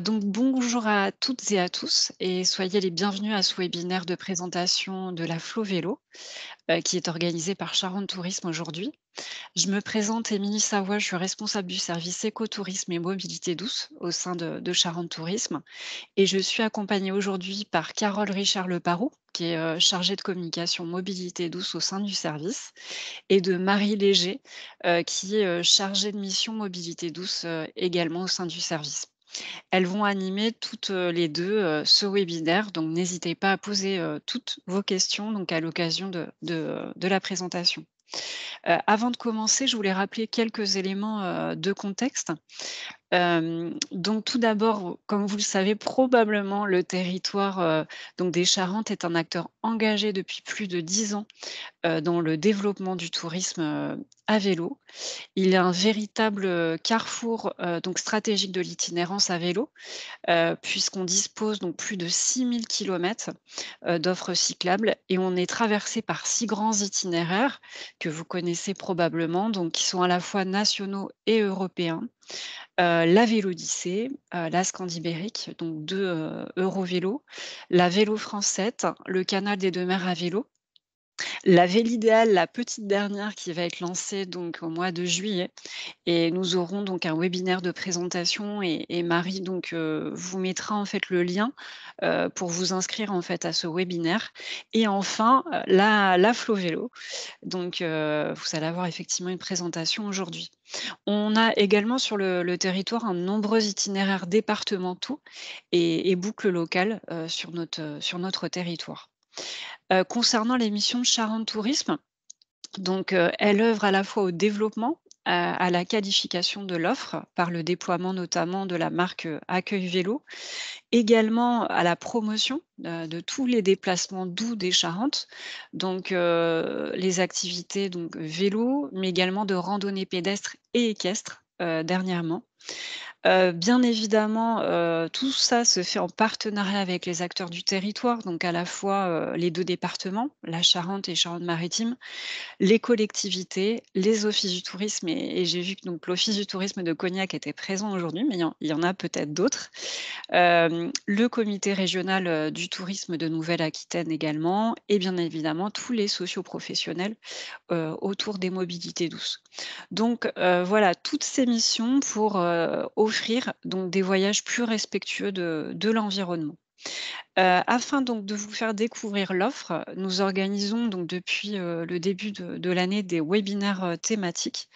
Donc bonjour à toutes et à tous et soyez les bienvenus à ce webinaire de présentation de la Flo Vélo, qui est organisé par Charente Tourisme aujourd'hui. Je me présente Émilie Savoie, je suis responsable du service écotourisme et mobilité douce au sein de Charente Tourisme et je suis accompagnée aujourd'hui par Carole Richard Leparoux, qui est, chargée de communication mobilité douce au sein du service et de Marie Léger, qui est, chargée de mission mobilité douce, également au sein du service. Elles vont animer toutes, les 2 ce webinaire, donc n'hésitez pas à poser, toutes vos questions donc à l'occasion de la présentation. Avant de commencer, je voulais rappeler quelques éléments, de contexte. Donc tout d'abord, comme vous le savez probablement, le territoire, donc des Charentes est un acteur engagé depuis plus de 10 ans, dans le développement du tourisme, à vélo. Il est un véritable, carrefour, donc stratégique de l'itinérance à vélo, puisqu'on dispose donc plus de 6 000 kilomètres d'offres cyclables et on est traversé par 6 grands itinéraires que vous connaissez probablement, donc qui sont à la fois nationaux et européens. La Vélodyssée, la Scandibérique, donc 2 Eurovélo, la Vélo France 7, le canal des 2 mers à vélo, la Vélidéale, la petite dernière qui va être lancée donc au mois de juillet et nous aurons donc un webinaire de présentation et Marie donc, vous mettra en fait le lien, pour vous inscrire en fait à ce webinaire et enfin, la Flo Vélo. Donc, vous allez avoir effectivement une présentation aujourd'hui. On a également sur le territoire un nombreux itinéraires départementaux et boucles locales, sur notre territoire. Concernant les missions de Charente Tourisme, donc, elle œuvre à la fois au développement, à la qualification de l'offre par le déploiement notamment de la marque, Accueil Vélo, également à la promotion, de tous les déplacements doux des Charentes, donc, les activités donc vélo, mais également de randonnée pédestre et équestre, dernièrement. Bien évidemment, tout ça se fait en partenariat avec les acteurs du territoire, donc à la fois, les 2 départements, la Charente et Charente-Maritime, les collectivités, les offices du tourisme et j'ai vu que donc l'office du tourisme de Cognac était présent aujourd'hui, mais il y en a peut-être d'autres. Le comité régional, du tourisme de Nouvelle-Aquitaine également et bien évidemment tous les socioprofessionnels, autour des mobilités douces. Donc, voilà, toutes ces missions pour, offrir donc des voyages plus respectueux de l'environnement. Afin donc de vous faire découvrir l'offre, nous organisons donc depuis, le début de l'année des webinaires, thématiques.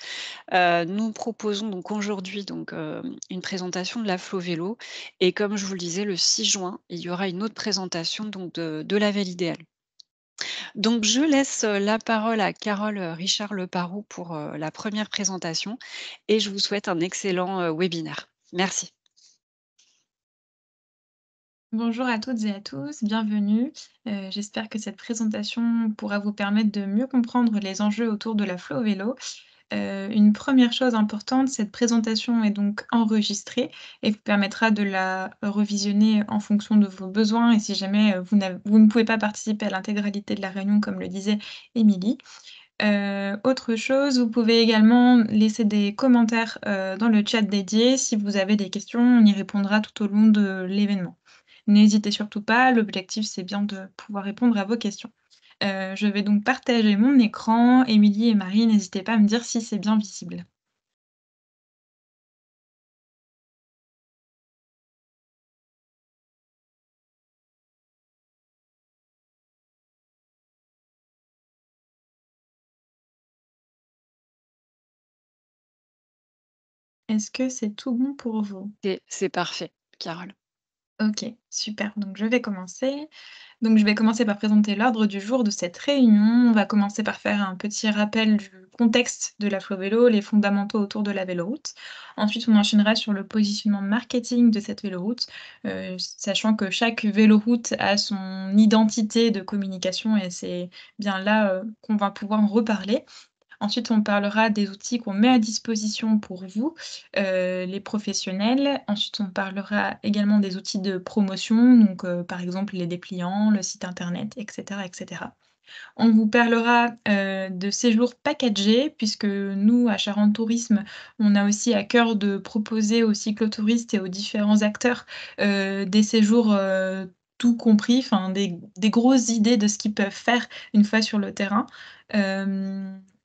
Nous proposons donc aujourd'hui donc, une présentation de la Flo Vélo et comme je vous le disais, le 6 juin, il y aura une autre présentation donc de la Idéale. Donc je laisse, la parole à Carole, Richard Leparoux pour, la première présentation et je vous souhaite un excellent, webinaire. Merci. Bonjour à toutes et à tous, bienvenue. J'espère que cette présentation pourra vous permettre de mieux comprendre les enjeux autour de la flow vélo. Une première chose importante, cette présentation est donc enregistrée et vous permettra de la revisionner en fonction de vos besoins et si jamais, vous ne pouvez pas participer à l'intégralité de la réunion comme le disait Émilie. Autre chose, vous pouvez également laisser des commentaires, dans le chat dédié. Si vous avez des questions, on y répondra tout au long de l'événement. N'hésitez surtout pas, l'objectif c'est bien de pouvoir répondre à vos questions. Je vais donc partager mon écran. Émilie et Marie, n'hésitez pas à me dire si c'est bien visible. Est-ce que c'est tout bon pour vous? C'est parfait, Carole. OK, super, donc je vais commencer. Donc je vais commencer par présenter l'ordre du jour de cette réunion. On va commencer par faire un petit rappel du contexte de la flow vélo, les fondamentaux autour de la véloroute. Ensuite, on enchaînera sur le positionnement marketing de cette véloroute, sachant que chaque véloroute a son identité de communication et c'est bien là, qu'on va pouvoir en reparler. Ensuite, on parlera des outils qu'on met à disposition pour vous, les professionnels. Ensuite, on parlera également des outils de promotion, donc par exemple les dépliants, le site internet et cetera et cetera. On vous parlera, de séjours packagés puisque nous, à Charentes Tourisme, on a aussi à cœur de proposer aux cyclotouristes et aux différents acteurs, des séjours, tout compris, enfin des grosses idées de ce qu'ils peuvent faire une fois sur le terrain.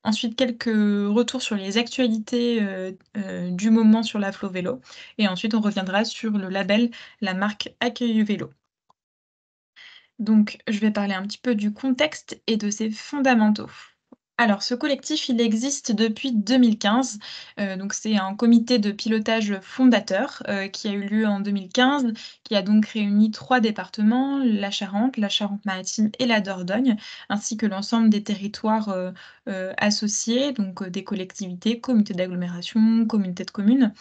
Ensuite quelques retours sur les actualités, du moment sur la Flo Vélo et ensuite on reviendra sur le label, la marque Accueil Vélo. Donc, je vais parler un petit peu du contexte et de ses fondamentaux. Alors, ce collectif, il existe depuis 2015. Donc c'est un comité de pilotage fondateur, qui a eu lieu en 2015, qui a donc réuni 3 départements, la Charente-Maritime et la Dordogne, ainsi que l'ensemble des territoires, associés, donc des collectivités, comités d'agglomération, communautés de communes,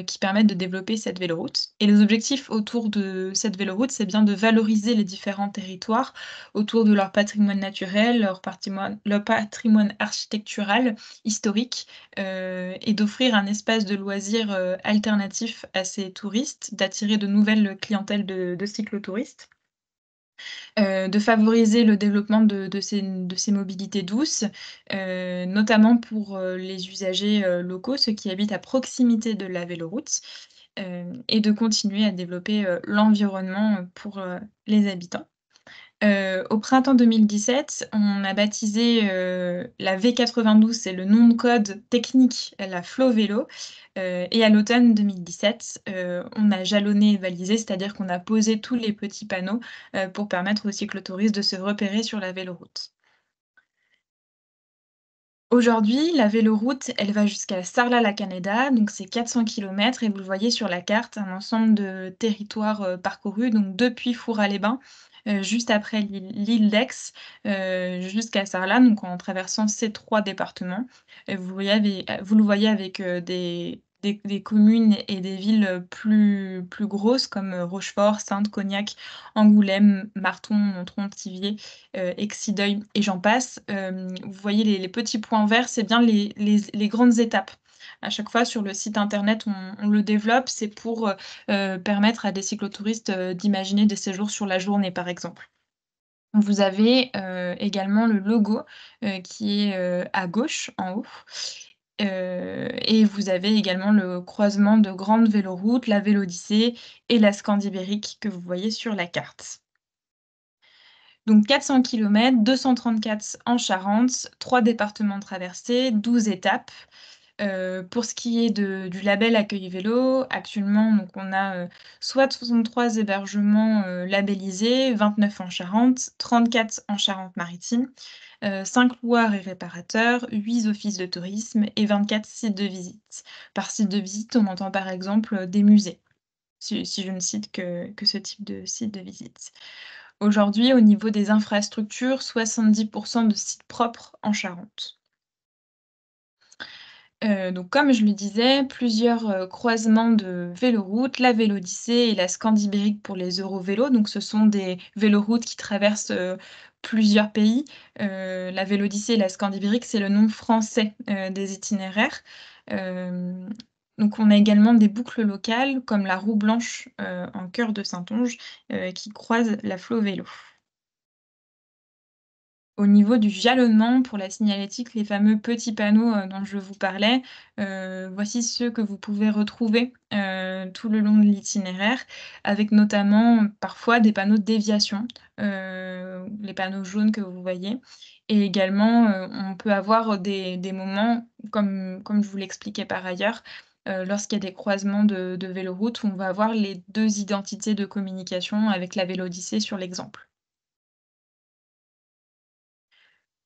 qui permettent de développer cette véloroute. Et les objectifs autour de cette véloroute, c'est bien de valoriser les différents territoires autour de leur patrimoine naturel, leur patrimoine architectural, historique, et d'offrir un espace de loisirs, alternatif à ces touristes, d'attirer de nouvelles clientèles de cyclotouristes. De favoriser le développement de ces mobilités douces, notamment pour, les usagers, locaux, ceux qui habitent à proximité de la véloroute, et de continuer à développer, l'environnement, pour, les habitants. Au printemps 2017, on a baptisé, la V92, c'est le nom de code technique, la Flo Vélo, et à l'automne 2017, on a jalonné et balisé, c'est-à-dire qu'on a posé tous les petits panneaux, pour permettre aux cyclotouristes de se repérer sur la véloroute. Aujourd'hui, la véloroute, elle va jusqu'à Sarlat-la-Canéda, donc c'est 400 kilomètres et vous le voyez sur la carte, un ensemble de territoires, parcourus, donc depuis Fourras-les-Bains, juste après l'île d'Aix, jusqu'à Sarlat, donc en traversant ces 3 départements. Vous le voyez avec, des communes et des villes, plus grosses comme, Rochefort, Saintes, Cognac, Angoulême, Marton, Nontron, Thiviers, Exideuil et j'en passe. Vous voyez les petits points verts, c'est bien les grandes étapes. À chaque fois sur le site internet, on le développe, c'est pour, permettre à des cyclotouristes, d'imaginer des séjours sur la journée, par exemple. Vous avez, également le logo, qui est, à gauche, en haut, et vous avez également le croisement de grandes véloroutes, la Vélodyssée et la Scandibérique que vous voyez sur la carte. Donc 400 kilomètres, 234 en Charente, 3 départements traversés, 12 étapes. Pour ce qui est du label Accueil Vélo, actuellement, donc on a, soit 63 hébergements, labellisés, 29 en Charente, 34 en Charente-Maritime, 5 loueurs et réparateurs, 8 offices de tourisme et 24 sites de visite. Par site de visite, on entend par exemple, des musées, si je ne cite que ce type de site de visite. Aujourd'hui, au niveau des infrastructures, 70 de sites propres en Charente. Donc comme je le disais, plusieurs, croisements de véloroutes, la Vélodyssée et la Scandibérique pour les Eurovélos. Donc ce sont des véloroutes qui traversent, plusieurs pays. La Vélodyssée et la Scandibérique, c'est le nom français, des itinéraires. Hem, donc on a également des boucles locales comme la Roue Blanche, en cœur de Saintonge, qui croise la Flo Vélo. Au niveau du jalonnement pour la signalétique, les fameux petits panneaux, dont je vous parlais, voici ceux que vous pouvez retrouver, tout le long de l'itinéraire, avec notamment, parfois des panneaux de déviation, les panneaux jaunes que vous voyez et également, on peut avoir des moments comme je vous l'expliquais par ailleurs, lorsqu'il y a des croisements de véloroutes où on va avoir les 2 identités de communication avec la Vélodyssée sur l'exemple.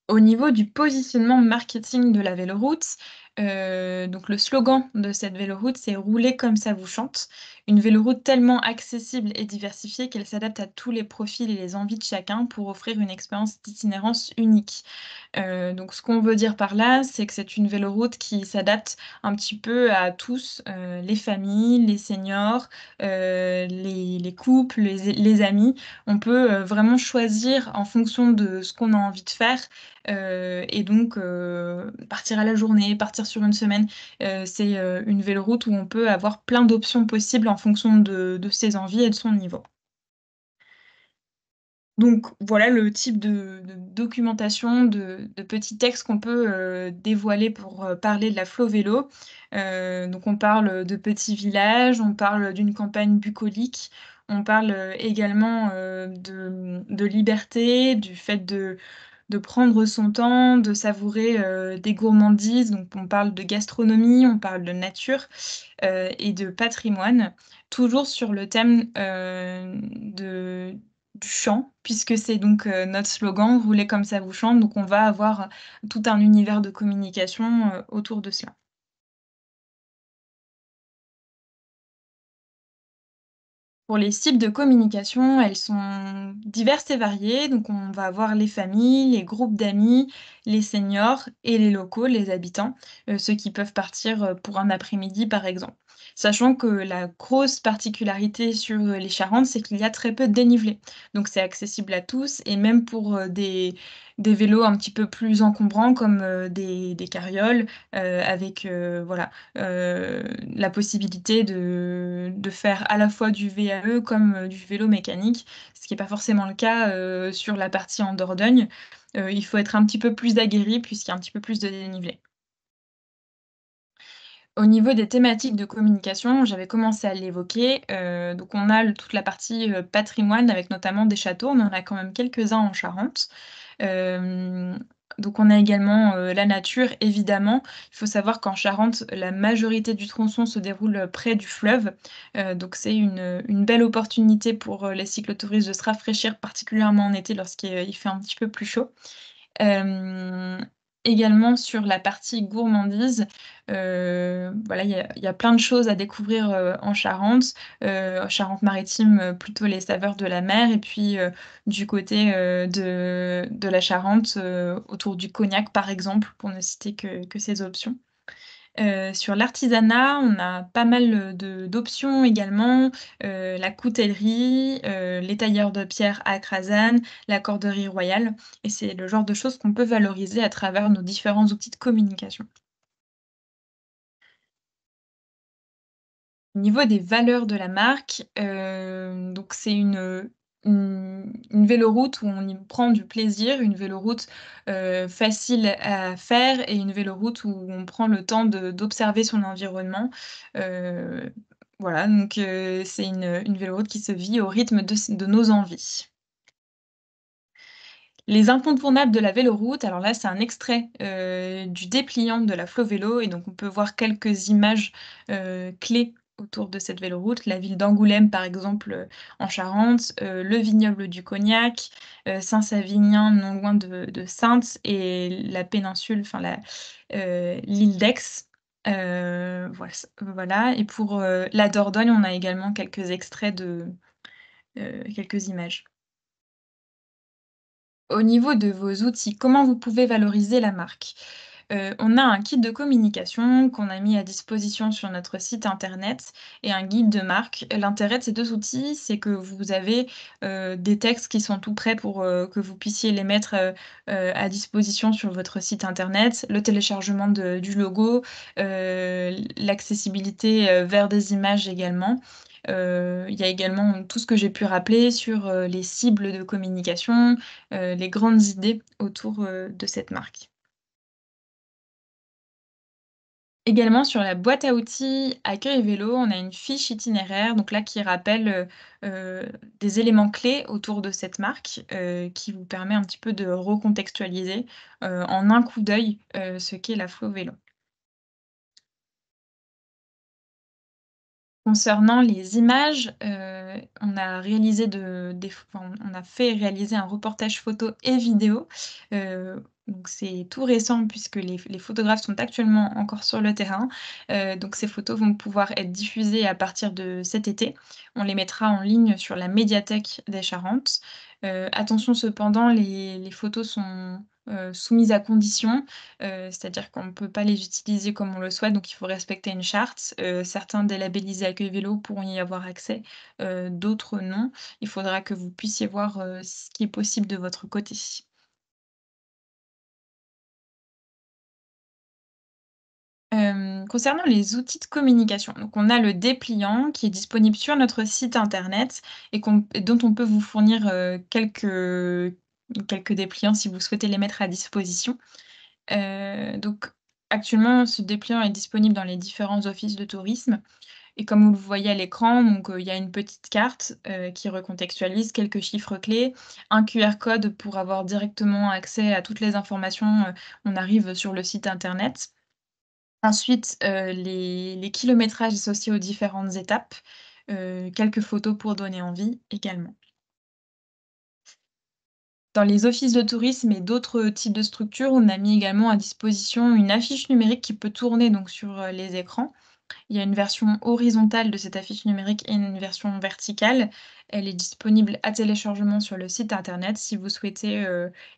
Au niveau du positionnement marketing de la véloroute, donc le slogan de cette véloroute, c'est: «Rouler comme ça vous chante». Une véloroute tellement accessible et diversifiée qu'elle s'adapte à tous les profils et les envies de chacun pour offrir une expérience d'itinérance unique. Donc ce qu'on veut dire par là, c'est que c'est une véloroute qui s'adapte un petit peu à tous, les familles, les seniors, les couples, les amis. On peut, vraiment choisir en fonction de ce qu'on a envie de faire, et donc partir à la journée, partir sur une semaine. C'est, une véloroute où on peut avoir plein d'options possibles en fonction de ses envies et de son niveau. Donc voilà le type de documentation, de petits textes qu'on peut, dévoiler pour, parler de la Flo-Vélo. Donc on parle, de petits villages, on parle d'une campagne bucolique, on parle, également, de liberté, du fait de prendre son temps, de savourer, des gourmandises. Donc on parle de gastronomie, on parle de nature, et de patrimoine. Toujours sur le thème, du chant, puisque c'est donc, notre slogan: «Roulez comme ça vous chante», donc on va avoir tout un univers de communication, autour de cela. Pour les cibles de communication, elles sont diverses et variées. Donc, on va avoir les familles, les groupes d'amis, les seniors et les locaux, les habitants, ceux qui peuvent partir pour un après-midi, par exemple. Sachant que la grosse particularité sur les Charentes, c'est qu'il y a très peu de dénivelé. Donc, c'est accessible à tous et même pour des vélos un petit peu plus encombrants comme des carrioles avec voilà, la possibilité de faire à la fois du VAE comme, du vélo mécanique, ce qui est pas forcément le cas, sur la partie en Dordogne. Il faut être un petit peu plus aguerri puisqu'il y a un petit peu plus de dénivelé. Au niveau des thématiques de communication, j'avais commencé à l'évoquer, donc on a toute la partie, patrimoine avec notamment des châteaux, on en a quand même quelques-uns en Charente. Hem, donc on a également, la nature évidemment. Il faut savoir qu'en Charente, la majorité du tronçon se déroule, près du fleuve, donc c'est une belle opportunité pour, les cyclotouristes de se rafraîchir, particulièrement en été lorsqu'il fait un petit peu plus chaud. Hem, Également sur la partie gourmandise, voilà, il y a plein de choses à découvrir, en Charente. Charente-Maritime, plutôt les saveurs de la mer et puis, du côté, de la Charente, autour du cognac, par exemple, pour ne citer que ces options. Sur l'artisanat, on a pas mal, de d'options également, la coutellerie, les tailleurs de pierre à Crazanne, la corderie royale et c'est le genre de choses qu'on peut valoriser à travers nos différents outils de communication. Au niveau des valeurs de la marque, donc c'est une véloroute où on y prend du plaisir, une véloroute, facile à faire et une véloroute où on prend le temps d'observer son environnement. Heu, voilà donc c'est une véloroute qui se vit au rythme de nos envies. Les incontournables de la véloroute, alors là, c'est un extrait, du dépliant de la Flo-Vélo et donc on peut voir quelques images, clés autour de cette véloroute. La ville d'Angoulême, par exemple, en Charente, le vignoble du Cognac, Saint-Savinien, non loin de Saintes et la péninsule, enfin l'île d'Aix. Voilà et pour, la Dordogne, on a également quelques extraits quelques images. Au niveau de vos outils, comment vous pouvez valoriser la marque? On a un kit de communication qu'on a mis à disposition sur notre site internet et un guide de marque. L'intérêt de ces 2 outils, c'est que vous avez, des textes qui sont tout prêts pour, que vous puissiez les mettre, à disposition sur votre site internet. Le téléchargement du logo, l'accessibilité, vers des images également. Il y a également tout ce que j'ai pu rappeler sur, les cibles de communication, les grandes idées autour, de cette marque. Également sur la boîte à outils Accueil Vélo, on a une fiche itinéraire, donc là qui rappelle, des éléments clés autour de cette marque, qui vous permet un petit peu de recontextualiser, en un coup d'œil, ce qu'est la Flow Vélo. Concernant les images, on a réalisé on a fait réaliser un reportage photo et vidéo, donc c'est tout récent puisque les photographes sont actuellement encore sur le terrain, donc ces photos vont pouvoir être diffusées à partir de cet été. On les mettra en ligne sur la médiathèque des Charentes. Attention cependant, les photos sont, soumises à conditions. C'est-à-dire qu'on ne peut pas les utiliser comme on le souhaite, donc il faut respecter une charte. Certains délabellisés Accueil Vélo pourront y avoir accès, d'autres non. Il faudra que vous puissiez voir, ce qui est possible de votre côté. Concernant les outils de communication, donc on a le dépliant qui est disponible sur notre site internet et dont on peut vous fournir, quelques dépliants si vous souhaitez les mettre à disposition. Donc actuellement, ce dépliant est disponible dans les différents offices de tourisme et comme vous le voyez à l'écran, donc il y a une petite carte, qui recontextualise quelques chiffres clés, un QR code pour avoir directement accès à toutes les informations, on arrive sur le site internet. Ensuite, les kilométrages associés aux différentes étapes, quelques photos pour donner envie également. Dans les offices de tourisme et d'autres types de structures, on a mis également à disposition une affiche numérique qui peut tourner donc sur, les écrans. Il y a une version horizontale de cette affiche numérique et une version verticale. Elle est disponible à téléchargement sur le site internet. Si vous souhaitez,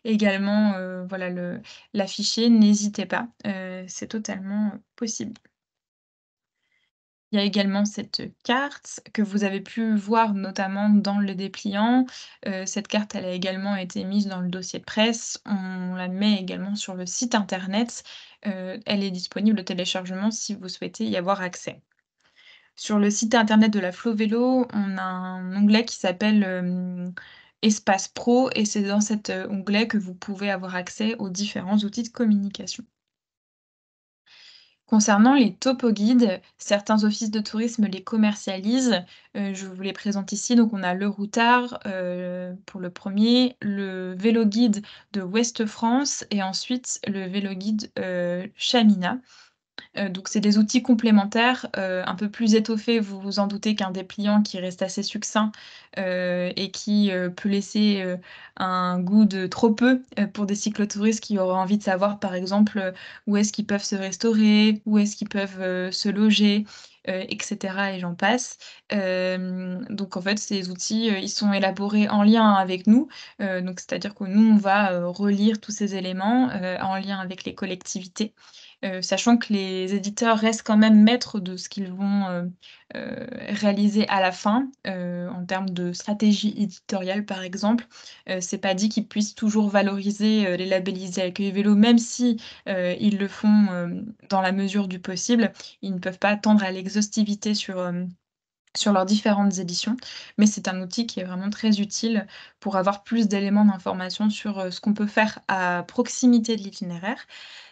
également, voilà l'afficher, n'hésitez pas, c'est totalement, possible. Il y a également cette carte que vous avez pu voir notamment dans le dépliant. Cette carte, elle a également été mise dans le dossier de presse. On la met également sur le site internet. Elle est disponible au téléchargement si vous souhaitez y avoir accès. Sur le site internet de la Flo-Vélo, on a un onglet qui s'appelle, Espace pro et c'est dans cet, onglet que vous pouvez avoir accès aux différents outils de communication. Concernant les topoguides, certains offices de tourisme les commercialisent. Je vous les présente ici. Donc on a Le Routard, pour le premier, le Véloguide de Ouest France et ensuite le Véloguide, Chamina. Donc c'est des outils complémentaires, un peu plus étoffés, vous vous en doutez, qu'un dépliant qui reste assez succinct, et qui, peut laisser, un goût de trop peu, pour des cyclotouristes qui auraient envie de savoir, par exemple, où est-ce qu'ils peuvent se restaurer, où est-ce qu'ils peuvent, se loger, et cetera et j'en passe. Donc en fait, ces outils, ils sont élaborés en lien avec nous, donc c'est-à-dire que nous, on va, relire tous ces éléments, en lien avec les collectivités. Sachant que les éditeurs restent quand même maîtres de ce qu'ils vont, réaliser à la fin, en termes de stratégie éditoriale, par exemple. C'est pas dit qu'ils puissent toujours valoriser, les labellisés Accueil Vélo, même si, ils le font, dans la mesure du possible. Ils ne peuvent pas attendre à l'exhaustivité sur leurs différentes éditions, mais c'est un outil qui est vraiment très utile pour avoir plus d'éléments d'information sur, ce qu'on peut faire à proximité de l'itinéraire.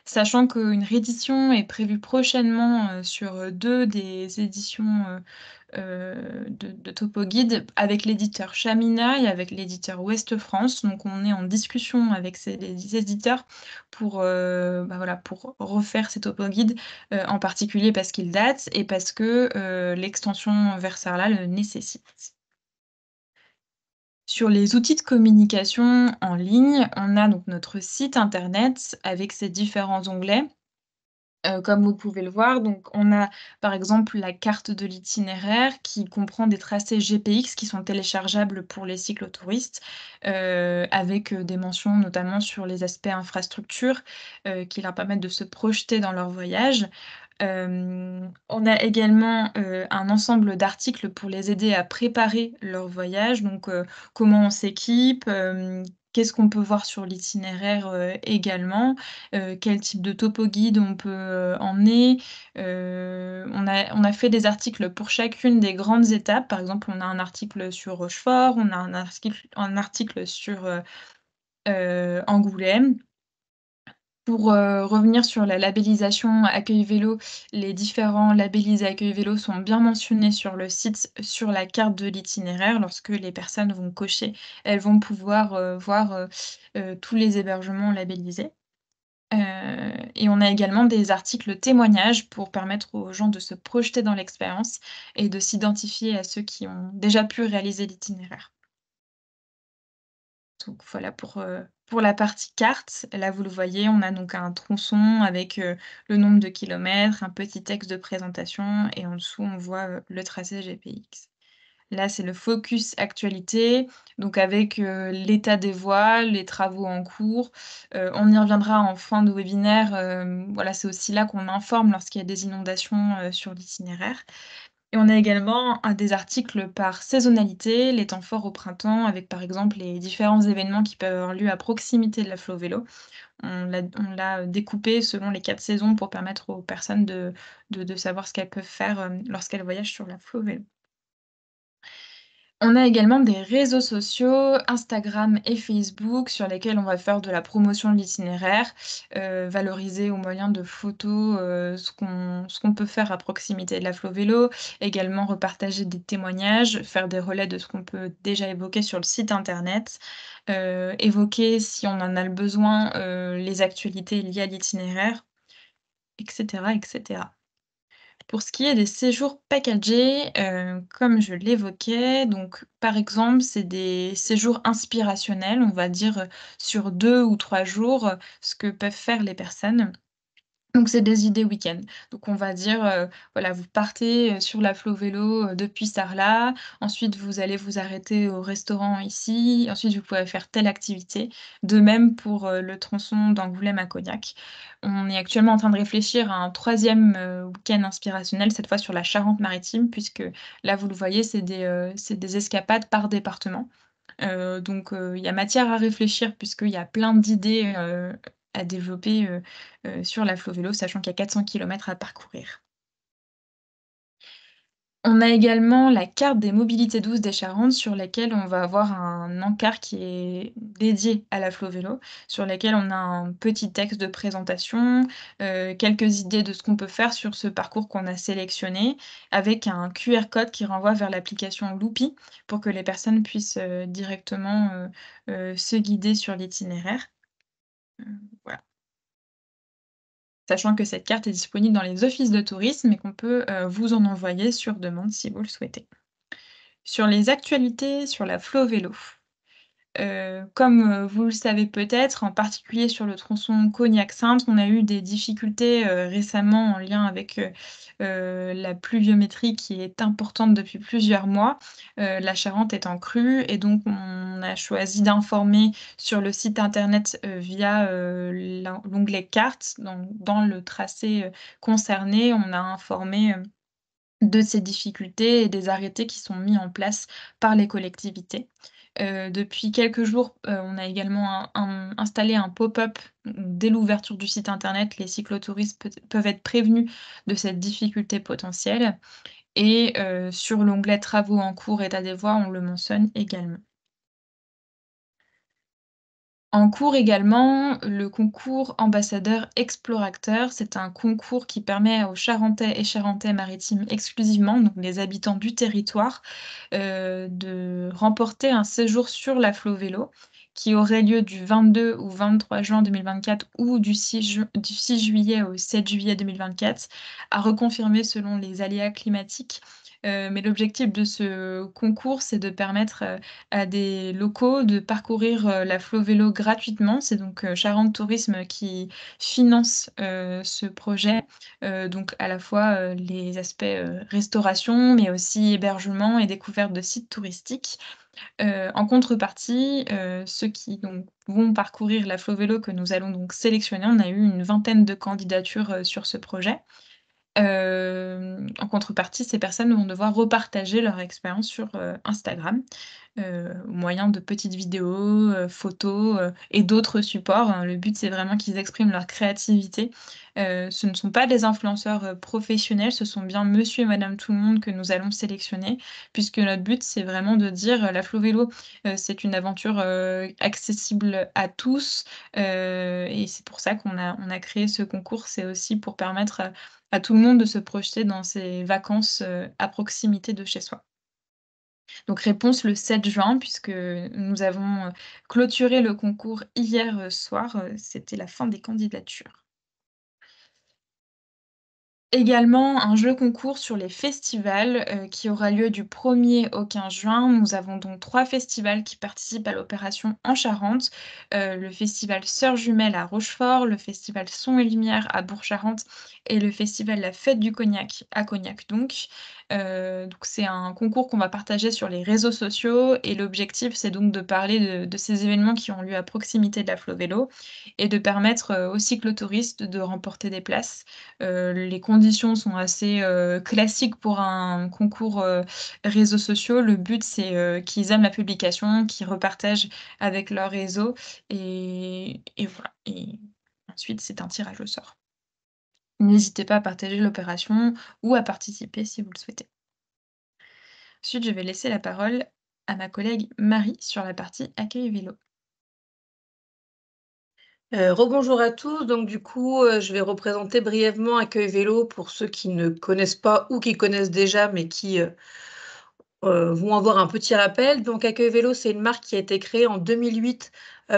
Sachant qu'une réédition est prévue prochainement, sur, 2 des éditions, de TopoGuide avec l'éditeur Chamina et avec l'éditeur Ouest France. Donc on est en discussion avec ces les éditeurs pour, bah, voilà, pour refaire ces topoguides, en particulier parce qu'ils datent et parce que, l'extension vers Sarlat le nécessite. Sur les outils de communication en ligne, on a donc notre site internet avec ses différents onglets. Comme vous pouvez le voir, donc on a, par exemple, la carte de l'itinéraire qui comprend des tracés GPX qui sont téléchargeables pour les cyclotouristes, avec, des mentions notamment sur les aspects infrastructures, qui leur permettent de se projeter dans leur voyage. On a également, un ensemble d'articles pour les aider à préparer leur voyage, donc comment on s'équipe, qu'est-ce qu'on peut voir sur l'itinéraire, également, quel type de topo guide on peut, emmener. On a fait des articles pour chacune des grandes étapes. Par exemple, on a un article sur Rochefort, on a un article sur, Angoulême. Pour, revenir sur la labellisation Accueil Vélo, les différents labellisés Accueil Vélo sont bien mentionnés sur le site, sur la carte de l'itinéraire. Lorsque les personnes vont cocher, elles vont pouvoir, voir, tous les hébergements labellisés. Et on a également des articles témoignages pour permettre aux gens de se projeter dans l'expérience et de s'identifier à ceux qui ont déjà pu réaliser l'itinéraire. Donc voilà pour la partie carte. Là, vous le voyez, on a donc un tronçon avec, le nombre de kilomètres, un petit texte de présentation et en dessous, on voit, le tracé GPX. Là, c'est le focus actualité, donc avec, l'état des voies, les travaux en cours. On y reviendra en fin de webinaire, voilà, c'est aussi là qu'on informe lorsqu'il y a des inondations, sur l'itinéraire. Et on a également des articles par saisonnalité, les temps forts au printemps avec par exemple les différents événements qui peuvent avoir lieu à proximité de la Flo Vélo. On l'a découpé selon les 4 saisons pour permettre aux personnes de savoir ce qu'elles peuvent faire, lorsqu'elles voyagent sur la Flo Vélo. On a également des réseaux sociaux, Instagram et Facebook, sur lesquels on va faire de la promotion de l'itinéraire, valoriser au moyen de photos, ce qu'on peut faire à proximité de la Flo Vélo, également repartager des témoignages, faire des relais de ce qu'on peut déjà évoquer sur le site internet, évoquer si on en a le besoin, les actualités liées à l'itinéraire, et cetera, et cetera. Pour ce qui est des séjours packagés, comme je l'évoquais, donc par exemple, c'est des séjours inspirationnels, on va dire, sur 2 ou 3 jours, ce que peuvent faire les personnes. Donc c'est des idées week-end. Donc on va dire, voilà, vous partez, sur la Flo Vélo, depuis Sarlat, ensuite vous allez vous arrêter au restaurant ici, ensuite vous pouvez faire telle activité. De même pour, le tronçon d'Angoulême à Cognac. On est actuellement en train de réfléchir à un troisième week-end inspirationnel, cette fois sur la Charente-Maritime, puisque là, vous le voyez, c'est des escapades par département. Donc il y a matière à réfléchir puisqu'il y a plein d'idées, à développer, sur la Flo Vélo, sachant qu'il y a 400 kilomètres à parcourir. On a également la carte des mobilités douces des Charentes sur laquelle on va avoir un encart qui est dédié à la Flo Vélo, sur lequel on a un petit texte de présentation, quelques idées de ce qu'on peut faire sur ce parcours qu'on a sélectionné, avec un QR code qui renvoie vers l'application Loopy pour que les personnes puissent, directement, se guider sur l'itinéraire. Heu, voilà. Sachant que cette carte est disponible dans les offices de tourisme et qu'on peut, vous en envoyer sur demande si vous le souhaitez. Sur les actualités sur la Flo Vélo, comme, vous le savez peut-être, en particulier sur le tronçon Cognac-Saintes, on a eu des difficultés, récemment en lien avec, la pluviométrie qui est importante depuis plusieurs mois. La Charente est en crue et donc on a choisi d'informer sur le site internet, via, l'onglet cartes. Dans le tracé, concerné, on a informé, de ces difficultés et des arrêtés qui sont mis en place par les collectivités. Depuis quelques jours, on a également installé un pop-up dès l'ouverture du site internet. Les cyclotouristes peuvent être prévenus de cette difficulté potentielle et sur l'onglet «Travaux en cours, état des voies», on le mentionne également. En cours également, le concours ambassadeur explorateur, c'est un concours qui permet aux Charentais et Charentais-Maritimes exclusivement, donc les habitants du territoire, de remporter un séjour sur la Flo Vélo qui aurait lieu du 22 au 23 juin 2024 ou du 6 juillet au 7 juillet 2024, à reconfirmer selon les aléas climatiques. Mais l'objectif de ce concours, c'est de permettre, à des locaux de parcourir, la Flo Vélo gratuitement. C'est donc, Charente Tourisme qui finance, ce projet. Donc à la fois, les aspects, restauration, mais aussi hébergement et découverte de sites touristiques. En contrepartie, ceux qui donc vont parcourir la Flo Vélo que nous allons donc sélectionner, on a eu une vingtaine de candidatures, sur ce projet. En contrepartie, ces personnes vont devoir repartager leur expérience sur, Instagram, au moyen de petites vidéos, photos, et d'autres supports, hein. Le but, c'est vraiment qu'ils expriment leur créativité. Ce ne sont pas des influenceurs, professionnels, ce sont bien monsieur et madame tout le monde que nous allons sélectionner, puisque notre but, c'est vraiment de dire, la Flo Vélo, c'est une aventure, accessible à tous, et c'est pour ça qu'on a créé ce concours. C'est aussi pour permettre, à tout le monde de se projeter dans ses vacances, à proximité de chez soi. Donc réponse le 7 juin puisque nous avons, clôturé le concours hier, soir, c'était la fin des candidatures. Également un jeu concours sur les festivals, qui aura lieu du 1er au 15 juin. Nous avons donc 3 festivals qui participent à l'opération en Charente. Le festival Sœurs Jumelles à Rochefort, le festival Son et Lumière à Bourg-Charentes et le festival La Fête du Cognac à Cognac donc. Donc c'est un concours qu'on va partager sur les réseaux sociaux et l'objectif, c'est donc de parler de ces événements qui ont lieu à proximité de la Flo-Vélo et de permettre, aux cyclotouristes de remporter des places. Les conditions sont assez, classiques pour un concours, réseaux sociaux. Le but, c'est, qu'ils aiment la publication, qu'ils repartagent avec leur réseau et voilà et ensuite c'est un tirage au sort. N'hésitez pas à partager l'opération ou à participer si vous le souhaitez. Ensuite, je vais laisser la parole à ma collègue Marie sur la partie accueil vélo. Rebonjour à tous. Donc du coup, je vais représenter brièvement Accueil Vélo pour ceux qui ne connaissent pas ou qui connaissent déjà, mais qui, vont avoir un petit rappel. Donc Accueil Vélo, c'est une marque qui a été créée en 2008,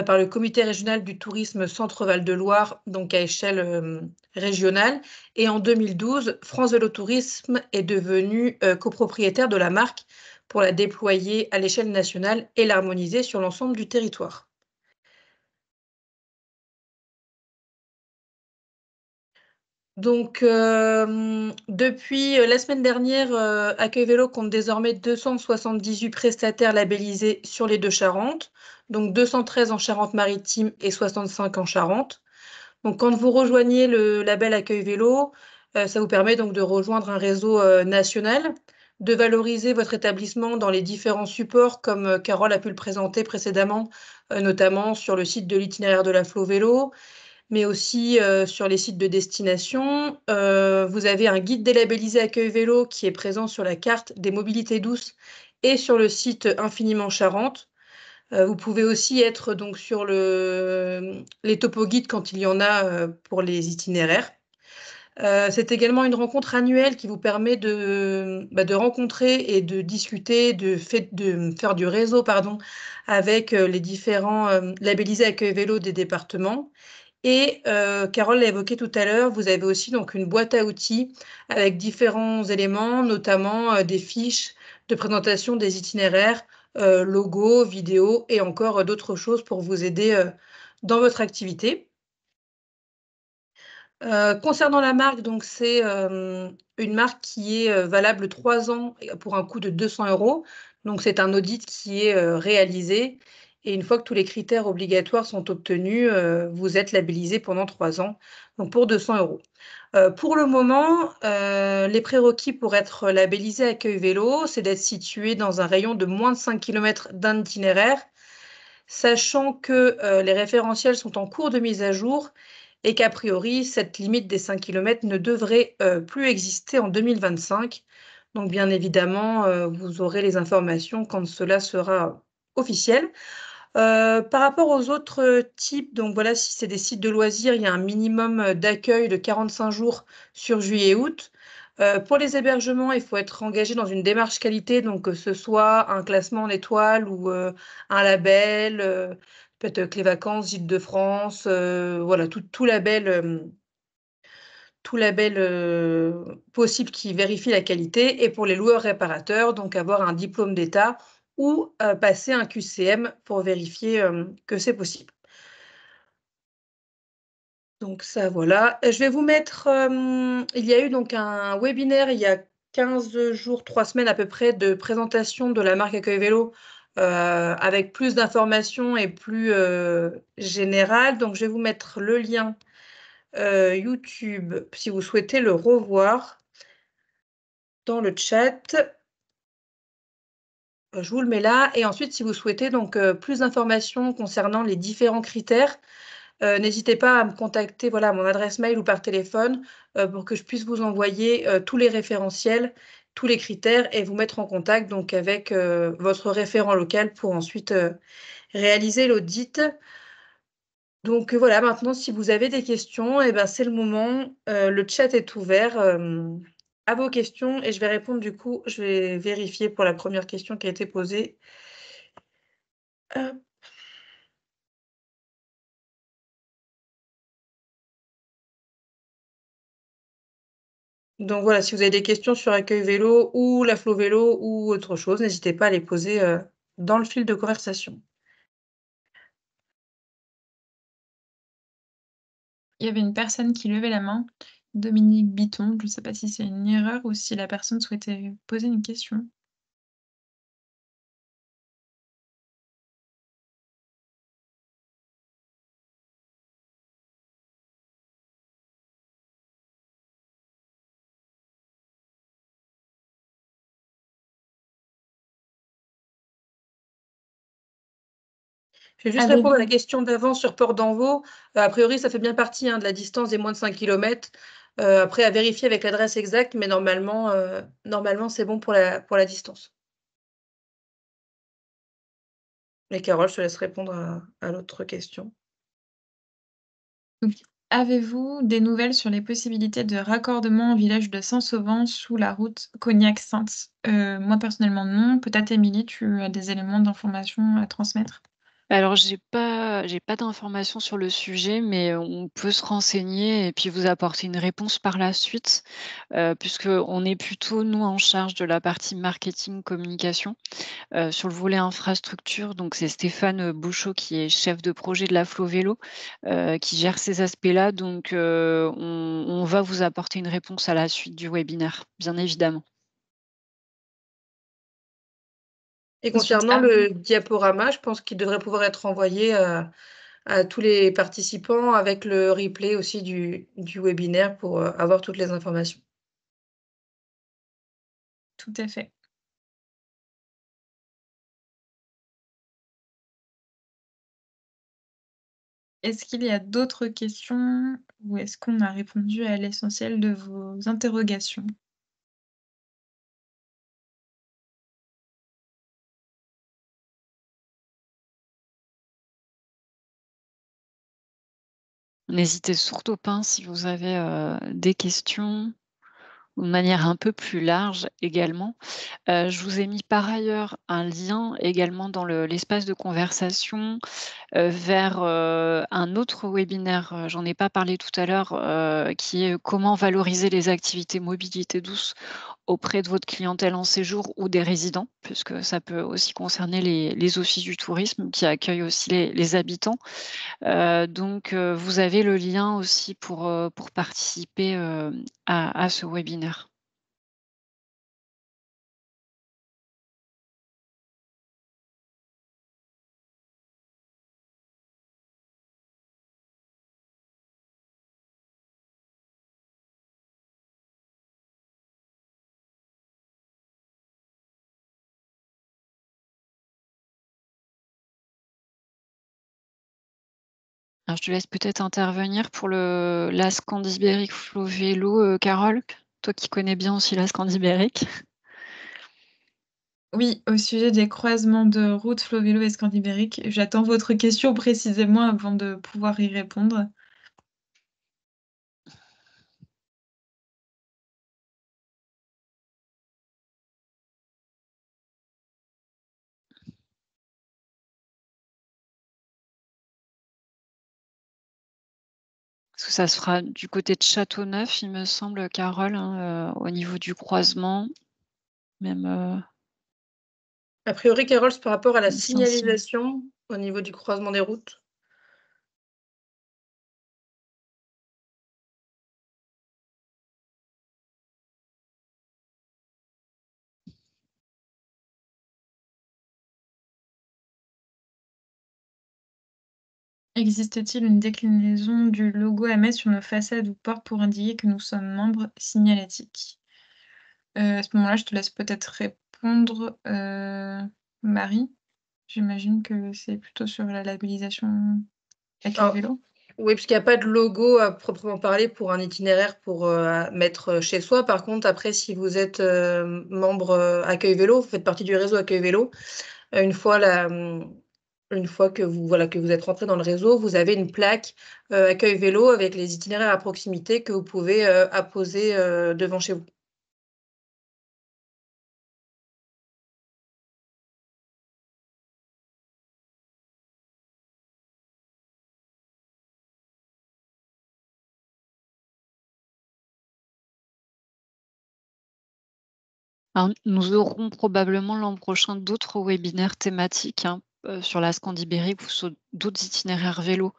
par le comité régional du tourisme Centre Val de Loire, donc à échelle, régionale et en 2012, France Vélo Tourisme est devenu, copropriétaire de la marque pour la déployer à l'échelle nationale et l'harmoniser sur l'ensemble du territoire. Donc, depuis, la semaine dernière, Accueil Vélo compte désormais 278 prestataires labellisés sur les 2 Charentes, donc 213 en Charente-Maritime et 65 en Charente. Donc quand vous rejoignez le label Accueil Vélo, ça vous permet donc de rejoindre un réseau, national, de valoriser votre établissement dans les différents supports comme, Carole a pu le présenter précédemment, notamment sur le site de l'itinéraire de la Flo Vélo, mais aussi, sur les sites de destination. Vous avez un guide délabellisé Accueil Vélo qui est présent sur la carte des mobilités douces et sur le site Infiniment Charente. Vous pouvez aussi être donc sur les topo-guides quand il y en a, pour les itinéraires. C'est également une rencontre annuelle qui vous permet de rencontrer et de discuter, de faire du réseau, pardon, avec, les différents, labellisés Accueil Vélo des départements. Et Carole l'a évoqué tout à l'heure, vous avez aussi donc une boîte à outils avec différents éléments, notamment, des fiches de présentation des itinéraires, logos, vidéos et encore, d'autres choses pour vous aider, dans votre activité. Concernant la marque, donc c'est, une marque qui est, valable 3 ans et pour un coût de 200 €. Donc c'est un audit qui est, réalisé et une fois que tous les critères obligatoires sont obtenus, vous êtes labellisé pendant 3 ans, donc pour 200 €. Pour le moment, les prérequis pour être labellisé Accueil Vélo, c'est d'être situé dans un rayon de moins de 5 kilomètres d'un itinéraire, sachant que, les référentiels sont en cours de mise à jour et qu'a priori, cette limite des 5 kilomètres ne devrait, plus exister en 2025. Donc bien évidemment, vous aurez les informations quand cela sera officiel. Par rapport aux autres, types, donc voilà, si c'est des sites de loisirs, il y a un minimum, d'accueil de 45 jours sur juillet et août. Pour les hébergements, il faut être engagé dans une démarche qualité, donc que ce soit un classement en étoiles ou, un label, peut-être Clés Vacances, Île-de-France, voilà, tout label, possible qui vérifie la qualité et pour les loueurs réparateurs, donc avoir un diplôme d'État ou, passer un QCM pour vérifier, que c'est possible. Donc ça, voilà. Je vais vous mettre, il y a eu donc un webinaire il y a 15 jours, 3 semaines à peu près de présentation de la marque Accueil Vélo, avec plus d'informations et plus, générales. Donc je vais vous mettre le lien, YouTube si vous souhaitez le revoir dans le chat. Je vous le mets là et ensuite si vous souhaitez donc, plus d'informations concernant les différents critères, n'hésitez pas à me contacter, voilà, à mon adresse mail ou par téléphone, pour que je puisse vous envoyer, tous les référentiels, tous les critères et vous mettre en contact donc avec, votre référent local pour ensuite, réaliser l'audit. Donc, voilà, maintenant si vous avez des questions et ben, c'est le moment, le chat est ouvert, à vos questions et je vais répondre du coup, je vais vérifier pour la première question qui a été posée. Hop. Donc voilà, si vous avez des questions sur Accueil Vélo ou la Flo Vélo ou autre chose, n'hésitez pas à les poser, dans le fil de conversation. Il y avait une personne qui levait la main. Dominique Biton. Je ne sais pas si c'est une erreur ou si la personne souhaitait poser une question. Je vais juste répondre à la Avez-vous question d'avant sur Port d'Envaux. A priori, ça fait bien partie, hein, de la distance des moins de 5 kilomètres. Après à vérifier avec l'adresse exacte, mais normalement, c'est bon pour la distance. Et Carole, je te laisse répondre à l'autre question. donc avez-vous des nouvelles sur les possibilités de raccordement au village de Saint-Sauvant sous la route Cognac-Saintes? Moi personnellement non. Peut-être Émilie, tu as des éléments d'information à transmettre? Alors j'ai pas d'informations sur le sujet, mais on peut se renseigner et puis vous apporter une réponse par la suite, puisqu'on est plutôt nous en charge de la partie marketing communication. Sur le volet infrastructure, donc c'est Stéphane, Bouchot qui est chef de projet de la Flo Vélo, qui gère ces aspects-là. Donc on va vous apporter une réponse à la suite du webinaire, bien évidemment. Et Ensuite, concernant le diaporama, je pense qu'il devrait pouvoir être envoyé à tous les participants avec le replay aussi du webinaire pour, avoir toutes les informations. tout à fait. Est-ce qu'il y a d'autres questions ou est-ce qu'on a répondu à l'essentiel de vos interrogations? N'hésitez surtout pas, hein, si vous avez, des questions ou de manière un peu plus large également. Je vous ai mis par ailleurs un lien également dans l'espace de conversation vers, un autre webinaire, j'en ai pas parlé tout à l'heure, qui est, comment valoriser les activités mobilité douce auprès de votre clientèle en séjour ou des résidents, puisque ça peut aussi concerner les offices du tourisme qui accueillent aussi les habitants. Donc vous avez le lien aussi pour participer, à ce webinaire. Alors je te laisse peut-être intervenir pour la Scandibérique Flow Vélo, Carole, toi qui connais bien aussi la Scandibérique. Oui, au sujet des croisements de routes Flo-Vélo et Scandibérique, j'attends votre question précisément avant de pouvoir y répondre. Parce que ça se fera du côté de Châteauneuf, il me semble, Carole, hein, au niveau du croisement, même, A priori, Carole, c'est par rapport à la Saint-Simon. signalisation au niveau du croisement des routes. Existe-t-il une déclinaison du logo à mettre sur nos façades ou portes pour indiquer que nous sommes membres signalétiques? À ce moment-là, je te laisse peut-être répondre, Marie. J'imagine que c'est plutôt sur la labellisation Accueil Alors Vélo? oui, parce qu'il y a pas de logo à proprement parler pour un itinéraire pour, à mettre, chez soi. Par contre, après, si vous êtes, membre, Accueil Vélo, vous faites partie du réseau Accueil Vélo, une fois une fois que que vous êtes rentré dans le réseau, vous avez une plaque, Accueil Vélo avec les itinéraires à proximité que vous pouvez, apposer, devant chez vous. Alors nous aurons probablement l'an prochain d'autres webinaires thématiques, hein, sur la Scandibérique ou sur d'autres itinéraires vélo.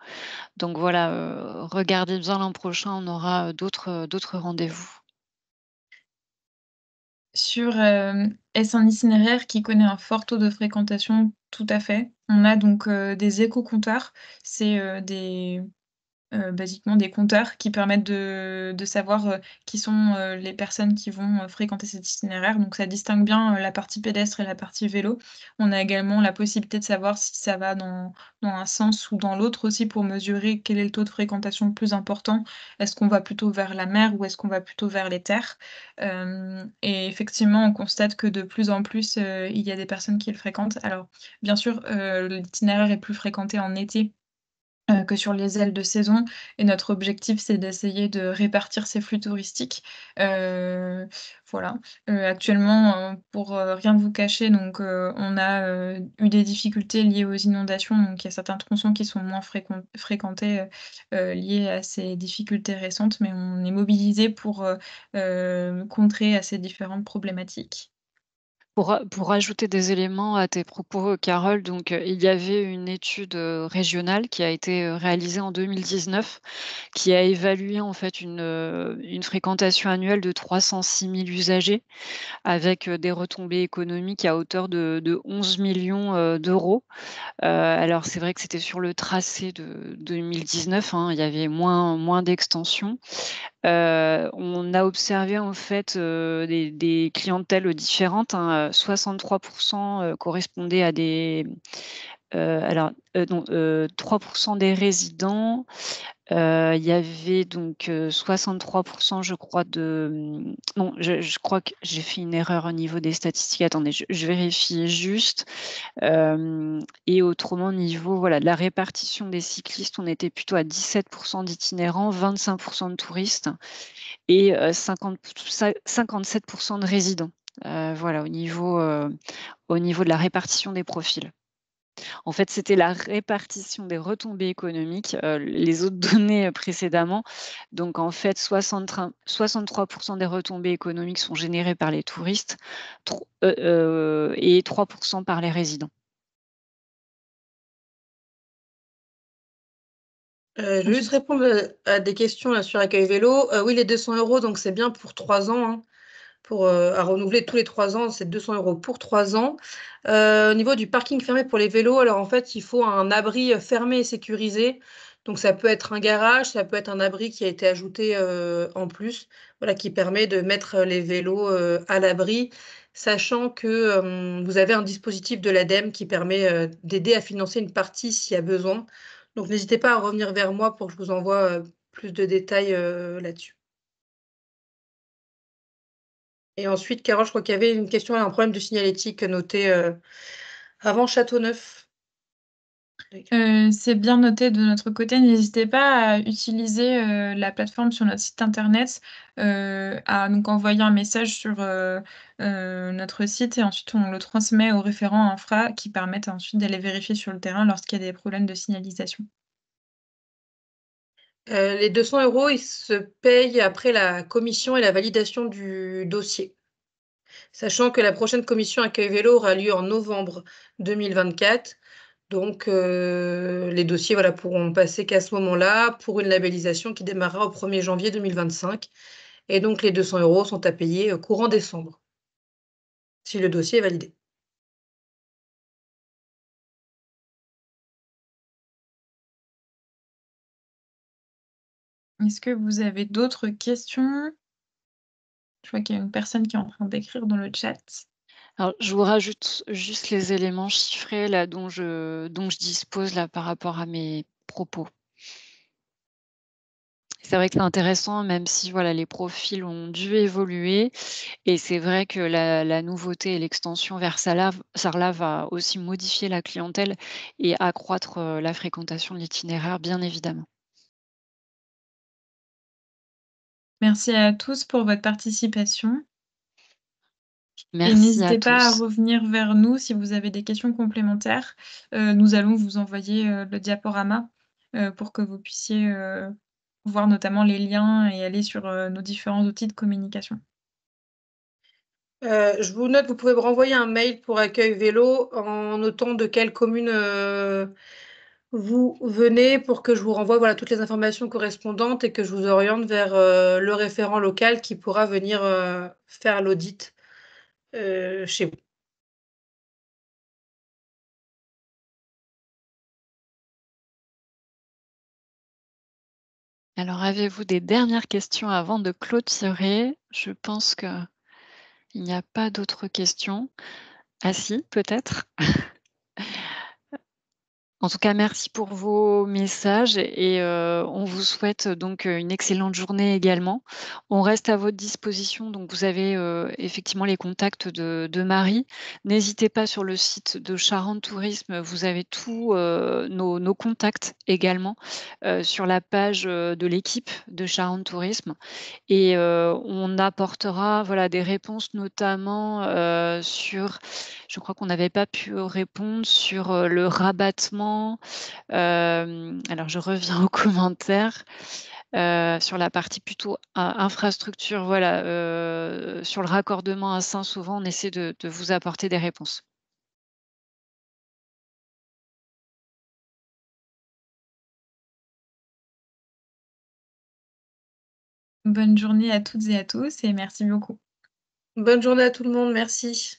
Donc voilà, regardez bien l'an prochain, on aura, d'autres rendez-vous. Est-ce un itinéraire qui connaît un fort taux de fréquentation? Tout à fait. On a donc, des écocompteurs. C'est, des basiquement des compteurs qui permettent de savoir, qui sont, les personnes qui vont, fréquenter cet itinéraire. Donc ça distingue bien, la partie pédestre et la partie vélo. On a également la possibilité de savoir si ça va dans un sens ou dans l'autre aussi pour mesurer quel est le taux de fréquentation le plus important. Est-ce qu'on va plutôt vers la mer ou est-ce qu'on va plutôt vers les terres? Et effectivement, on constate que de plus en plus, il y a des personnes qui le fréquentent. Alors bien sûr, l'itinéraire est plus fréquenté en été que sur les ailes de saison et notre objectif, c'est d'essayer de répartir ces flux touristiques. Heu, voilà, actuellement, pour, rien vous cacher, donc on a, eu des difficultés liées aux inondations, donc il y a certains tronçons qui sont moins fréquentés, liés à ces difficultés récentes, mais on est mobilisés pour, contrer à ces différentes problématiques. Pour ajouter des éléments à tes propos, Carole, donc, il y avait une étude, régionale qui a été, réalisée en 2019, qui a évalué en fait une fréquentation annuelle de 306 000 usagers avec, des retombées économiques à hauteur de 11 millions d'euros. Alors c'est vrai que c'était sur le tracé de 2019, hein, il y avait moins d'extension. On a observé en fait, des clientèles différentes, hein, 63 correspondaient à des, alors, non, 3 des résidents. Il y avait donc, 63 je crois non, je crois que j'ai fait une erreur au niveau des statistiques. Attendez, je vérifie juste. Et autrement, au niveau, voilà, de la répartition des cyclistes, on était plutôt à 17 d'itinérants, 25 de touristes et 57 de résidents. Voilà, au niveau de la répartition des profils. En fait, c'était la répartition des retombées économiques, les autres données, précédemment. Donc en fait, 63 des retombées économiques sont générées par les touristes, et 3 par les résidents. Je veux juste répondre, à des questions là sur Accueil Vélo. Oui, les 200 €, donc c'est bien pour 3 ans, hein, pour, à renouveler tous les 3 ans, c'est 200 € pour 3 ans. Au niveau du parking fermé pour les vélos, alors en fait, il faut un abri, fermé et sécurisé. Donc ça peut être un garage, ça peut être un abri qui a été ajouté, en plus, voilà, qui permet de mettre, les vélos, à l'abri, sachant que, vous avez un dispositif de l'ADEME qui permet, d'aider à financer une partie s'il y a besoin. Donc n'hésitez pas à revenir vers moi pour que je vous envoie, plus de détails, là-dessus. Et ensuite, Carole, je crois qu'il y avait une question, un problème de signalétique noté, avant Châteauneuf. C'est bien noté de notre côté. N'hésitez pas à utiliser, la plateforme sur notre site internet, à donc envoyer un message sur, notre site et ensuite on le transmet aux référents infra qui permettent ensuite d'aller vérifier sur le terrain lorsqu'il y a des problèmes de signalisation. Les 200 €, ils se payent après la commission et la validation du dossier. Sachant que la prochaine commission accueil vélo aura lieu en novembre 2024. Donc les dossiers, voilà, pourront passer qu'à ce moment-là pour une labellisation qui démarrera au 1er janvier 2025 et donc les 200 € sont à payer, courant décembre, si le dossier est validé. Est-ce que vous avez d'autres questions? Je vois qu'il y a une personne qui est en train d'écrire dans le chat. Alors, je vous rajoute juste les éléments chiffrés là dont je dispose là par rapport à mes propos. C'est vrai que c'est intéressant même si voilà, les profils ont dû évoluer et c'est vrai que la nouveauté et l'extension vers Sarlat va aussi modifier la clientèle et accroître, la fréquentation de l'itinéraire, bien évidemment. Merci à tous pour votre participation et Merci à n'hésitez pas à tous. revenir vers nous si vous avez des questions complémentaires. Nous allons vous envoyer, le diaporama, pour que vous puissiez, voir notamment les liens et aller sur, nos différents outils de communication. Je vous note, vous pouvez me renvoyer un mail pour Accueil Vélo en notant de quelle commune, vous venez pour que je vous renvoie, voilà, toutes les informations correspondantes et que je vous oriente vers, le référent local qui pourra venir, faire l'audit, chez vous. Alors, avez-vous des dernières questions avant de clôturer? Je pense qu'il n'y a pas d'autres questions. Ah si, peut-être? En tout cas, merci pour vos messages et on vous souhaite donc, une excellente journée également. On reste à votre disposition, donc vous avez, effectivement les contacts de Marie. N'hésitez pas sur le site de Charente Tourisme, vous avez tous, nos contacts également, sur la page, de l'équipe de Charente Tourisme et on apportera, voilà, des réponses notamment, sur je crois qu'on n'avait pas pu répondre sur, le rabattement. Alors je reviens aux commentaires, sur la partie plutôt infrastructure, voilà, sur le raccordement à Saint-Sauvant, on essaie de vous apporter des réponses. Bonne journée à toutes et à tous et merci beaucoup. Bonne journée à tout le monde, merci.